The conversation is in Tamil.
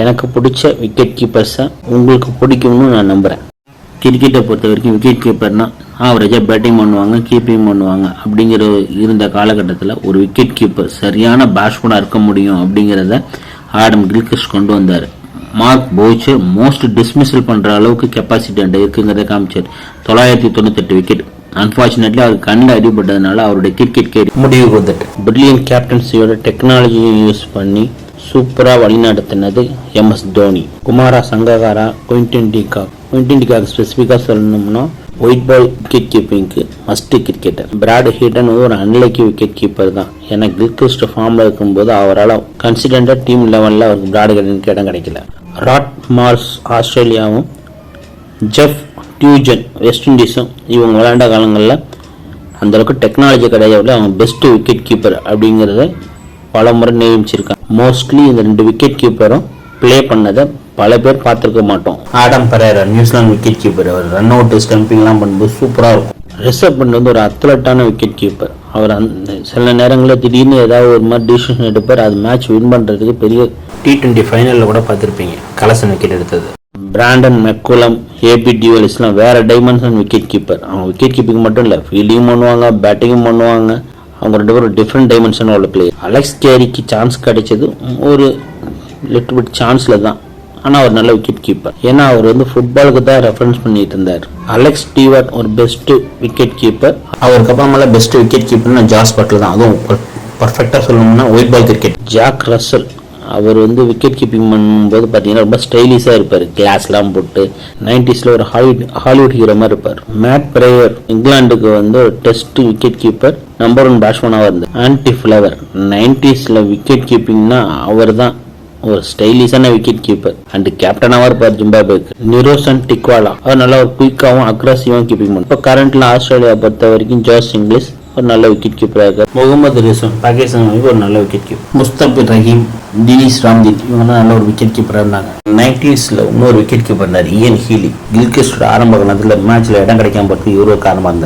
எனக்கு பிடிச்ச விக்கெட் கீப்பர்ஸை உங்களுக்கு பிடிக்கும்னு நான் நம்புகிறேன். கிரிக்கெட்டை பொறுத்த வரைக்கும் விக்கெட் கீப்பர்னால் ஆவரேஜாக பேட்டிங் பண்ணுவாங்க, கீப்பிங் பண்ணுவாங்க. அப்படிங்கிற இருந்த காலகட்டத்தில் ஒரு விக்கெட் கீப்பர் சரியான பேட்ஸ்மேனாக இருக்க முடியும் அப்படிங்கிறத ஆடம் கில்க்ரிஸ்ட் கொண்டு வந்தார். மார்க் பவுச்சர் மோஸ்ட் டிஸ்மிஸல் பண்ணுற அளவுக்கு கெப்பாசிட்டி அண்ட் இருக்குங்கிறத காமிச்சார். 998 விக்கெட். அன்பார்ச்சுனேட்லி அவர் கண்ணில் அடிபட்டதுனால அவருடைய கிரிக்கெட் கேரியர் முடிவுக்கு வந்துட்டு. பிரில்லியன் கேப்டன்சியோட டெக்னாலஜியை யூஸ் பண்ணி சூப்பராக வழிநடத்தினது எம்எஸ் தோனி. குமாரா சங்ககாரா, குவிண்டன் டிகாக் ஸ்பெசிஃபிக்காக சொல்லணும்னா ஒயிட் பால் விக்கெட் கீப்பிங்க்கு மஸ்ட் கிரிக்கெட்டர். பிராட் ஹீட்டன் ஒரு அன்லக்கி விக்கெட் கீப்பர் தான். ஏன்னா கில்க்ரிஸ்ட் ஃபார்மில் இருக்கும்போது அவரால் கன்சிடென்ட்டாக டீம் லெவலில் அவருக்கு பிராட் ஹீட்டனுக்கு இடம் கிடைக்கல. ராட் மார்ஸ் ஆஸ்திரேலியாவும், ஜெஃப் டியூஜன் வெஸ்ட் இண்டீஸும் இவங்க விளையாண்ட காலங்களில் அந்தளவுக்கு டெக்னாலஜி கிடையாது. அவங்க பெஸ்ட் விக்கெட் கீப்பர் அப்படிங்கிறத பல முறை நியமிச்சிருக்காங்க. மோஸ்ட்லி இந்த 2 விக்கெட் கீப்பரும் பிளே பண்ணதை பல பேர் பார்த்துருக்க மாட்டோம். Adam Parore New Zealand wicket keeper. அவர் ரன் அவுட் ஸ்டம்பிங்லாம் பண்ணும்போது சூப்பராக இருக்கும். ரிஷப் பண்ட் வந்து ஒரு அத்லட்டான விக்கெட் கீப்பர். அவர் அந்த சில நேரங்களில் திடீர்னு ஏதாவது ஒரு மாதிரி டிசிஷன் எடுப்பார். அது மேட்ச் வின் பண்ணுறதுக்கு பெரிய T20 ஃபைனலில் கூட பார்த்துருப்பீங்க, கலசன் விக்கெட் எடுத்தது. பிராண்டன் மெக்குலம், ஏபி டிவிலியர்ஸ்லாம் வேற டைமென்ஷன் விக்கெட் கீப்பர். அவங்க விக்கெட் கீப்பிங் மட்டும் இல்லை, ஃபீல்டிங்கும் பண்ணுவாங்க, பேட்டிங்கும் பண்ணுவாங்க. அவங்க 2 பேரும் டிஃப்ரெண்ட் டைமென்ஷன் உள்ள பிளேயர். அலெக்ஸ் கேரிக்கு சான்ஸ் கிடைச்சது ஒரு லிட்டில் பிட் சான்ஸில் தான். ஆனால் அவர் நல்ல விக்கெட் கீப்பர். ஏன்னா அவர் வந்து ஃபுட்பாலுக்கு தான் ரெஃபரன்ஸ் பண்ணிட்டு இருந்தார். அலெக்ஸ் ஸ்டீவர்ட் ஒரு பெஸ்ட் விக்கெட் கீப்பர். அவருக்கு அப்புறமேல பெஸ்ட் விக்கெட் கீப்பர்னா ஜாஸ் பட்லர் தான். அதுவும் பர்ஃபெக்டாக சொல்லணும்னா white ball cricket. Jack Russell அவர் வந்து விக்கெட் கீப்பிங் பண்ணும்போது பார்த்தீங்கன்னா ரொம்ப ஸ்டைலிஷாக இருப்பார். கிளாஸ்லாம் போட்டு 90s ஒரு ஹாலிவுட் ஹீரோ மாதிரி இருப்பார். மேட் பிரேயர் இங்கிலாந்துக்கு வந்து ஒரு டெஸ்ட் விக்கெட் கீப்பர், நம்பர் 1 பேட்ஸ்மேனாக இருந்தார். ஆன்டி ஃபிளவர் 90s விக்கெட் கீப்பிங்னா அவர் தான் ஒரு ஸ்டைலிஷான விக்கெட் கீப்பர் அண்ட் கேப்டனாக இருப்பார் ஜிம்பாப்வேக்கு. நிரோசன் டிக்வாலா அவர் நல்லா ஒரு குயிக்காகவும் அக்ரஸிவாகவும் கீப்பிங் பண்ணுவார். இப்போ கரண்ட்ல ஆஸ்திரேலியா பொறுத்த வரைக்கும் ஜோஸ் இங்கிலீஷ் ஒரு நல்ல விக்கெட் கீப்பராக இருக்கார். முகமது ரிசம் பாகிஸ்தான் ஒரு நல்ல விக்கெட் கீப்பர். முஸ்தபிர் ரஹீம், தினேஷ் ராம்தீப் இவங்கெல்லாம் நல்ல ஒரு விக்கெட் கீப்பராக இருந்தாங்க. 90s இன்னொரு விக்கெட் கீப்பர் இருந்தார், இயன் ஹீலி. கில்க்ரிஸ்ட் ஆரம்ப காலத்தில் மேட்ச்ல இடம் கிடைக்காம போறதுக்கு இவரு காரணமாக இருந்தார்.